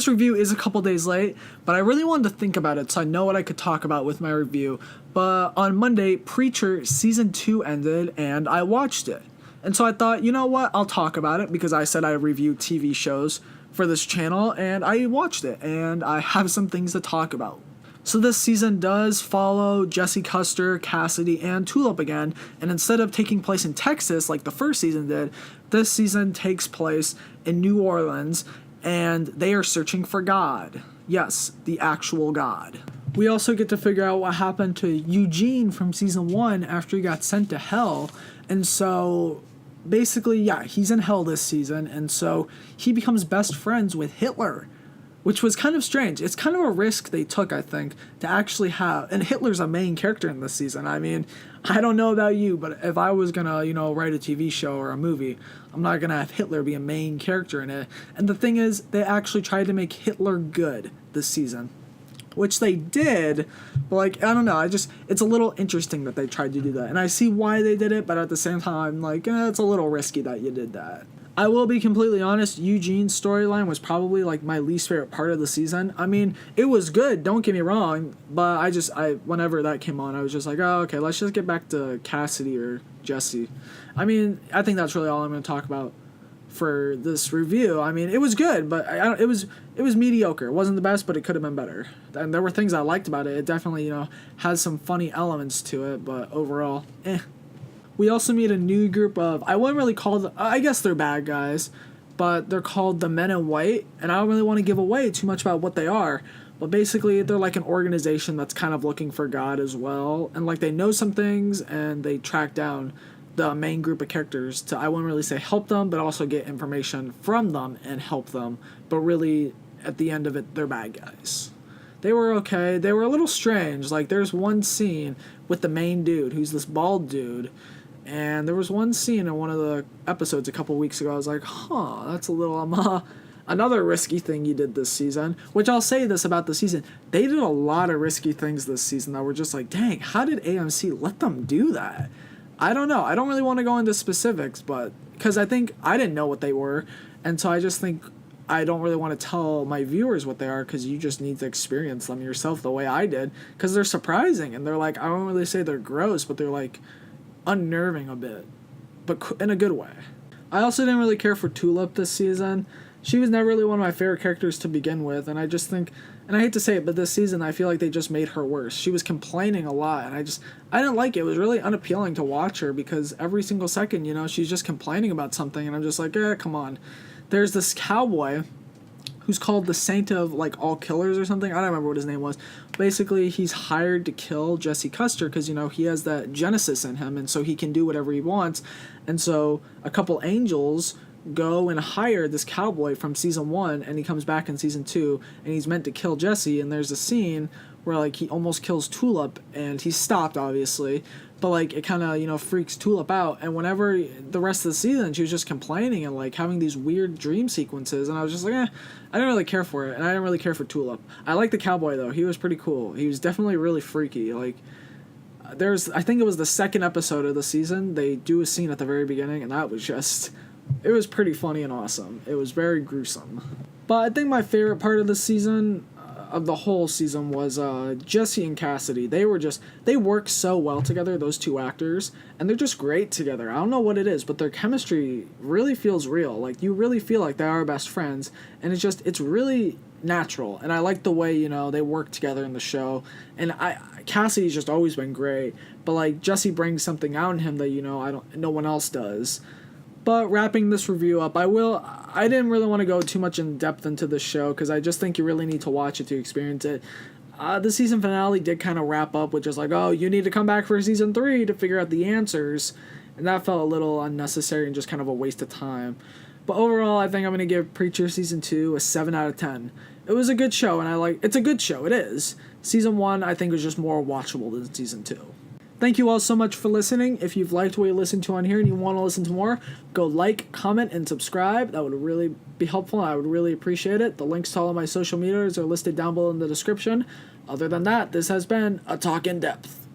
this review is a couple days late, but I really wanted to think about it so I know what I could talk about with my review. But on Monday, Preacher Season 2 ended, and I watched it. And so I thought, you know what, I'll talk about it because I said I review TV shows for this channel, and I watched it, and I have some things to talk about. So this season does follow Jesse Custer, Cassidy, and Tulip again, and instead of taking place in Texas like the first season did, this season takes place in New Orleans, and they are searching for God. Yes, the actual God. We also get to figure out what happened to Eugene from season 1 after he got sent to hell, and so basically, yeah, he's in hell this season, and so he becomes best friends with Hitler, which was kind of strange. It's kind of a risk they took, I think, to actually have... And Hitler's a main character in this season. I mean, I don't know about you, but if I was going to, write a TV show or a movie, I'm not going to have Hitler be a main character in it. And the thing is, they actually tried to make Hitler good this season, which they did, but, I don't know. It's a little interesting that they tried to do that. And I see why they did it, but at the same time, it's a little risky that you did that. I will be completely honest, Eugene's storyline was probably my least favorite part of the season. I mean, it was good, don't get me wrong, but whenever that came on, I was just like, oh, okay, let's just get back to Cassidy or Jesse. I mean, I think that's really all I'm going to talk about for this review. I mean, it was good, but it was mediocre. It wasn't the best, but it could have been better. And there were things I liked about it. It definitely, has some funny elements to it, but overall, We also meet a new group of, I wouldn't really call them, I guess they're bad guys, but they're called the Men in White, and I don't really want to give away too much about what they are, but basically they're like an organization that's kind of looking for God as well, and they know some things, and they track down the main group of characters to, I wouldn't really say help them, but also get information from them and help them, but really, at the end of it, they're bad guys. They were okay, they were a little strange, there's one scene with the main dude, who's this bald dude, and there was one scene in one of the episodes a couple weeks ago, I was like, that's a little, another risky thing you did this season, which I'll say this about the season, they did a lot of risky things this season that were just dang, how did AMC let them do that? I don't know, I don't really want to go into specifics, but, because I think I didn't know what they were, and so I just think I don't really want to tell my viewers what they are, because you just need to experience them yourself the way I did, because they're surprising, and they're I don't really say they're gross, but they're unnerving a bit, but in a good way. I also didn't really care for Tulip this season. She was never really one of my favorite characters to begin with, and I just think, and I hate to say it, but this season I feel like they just made her worse. She was complaining a lot, and I didn't like it. It was really unappealing to watch her, because every single second, she's just complaining about something, and I'm just come on. There's this cowboy who's called the Saint of all killers or something. I don't remember what his name was. Basically, he's hired to kill Jesse Custer because, he has that Genesis in him, and so he can do whatever he wants. And so a couple angels go and hire this cowboy from season 1, and he comes back in season 2, and he's meant to kill Jesse, and there's a scene where he almost kills Tulip, and he's stopped, obviously, but it kind of freaks Tulip out, and whenever the rest of the season she was just complaining and having these weird dream sequences, and I was just I didn't really care for it, and I didn't really care for Tulip. I like the cowboy though, he was pretty cool. He was definitely really freaky. I think it was the second episode of the season, they do a scene at the very beginning, and that was just, it was pretty funny and awesome. It was very gruesome. But I think my favorite part of the season, of the whole season, was Jesse and Cassidy. They work so well together, those two actors, and they're just great together. I don't know what it is, but their chemistry really feels real. You really feel like they are best friends, and it's really natural, and I like the way, they work together in the show, and Cassidy's just always been great, but Jesse brings something out in him that, no one else does. But wrapping this review up, I didn't really want to go too much in depth into this show, because I just think you really need to watch it to experience it. The season finale did kind of wrap up with just you need to come back for season 3 to figure out the answers, and that felt a little unnecessary and just kind of a waste of time. But overall, I think I'm going to give Preacher season 2 a 7 out of 10. It was a good show, and it's a good show, it is. Season 1, I think, was just more watchable than season 2. Thank you all so much for listening. If you've liked what you listened to on here and you want to listen to more, go like, comment, and subscribe. That would really be helpful, and I would really appreciate it. The links to all of my social medias are listed down below in the description. Other than that, this has been A Talk in Depth.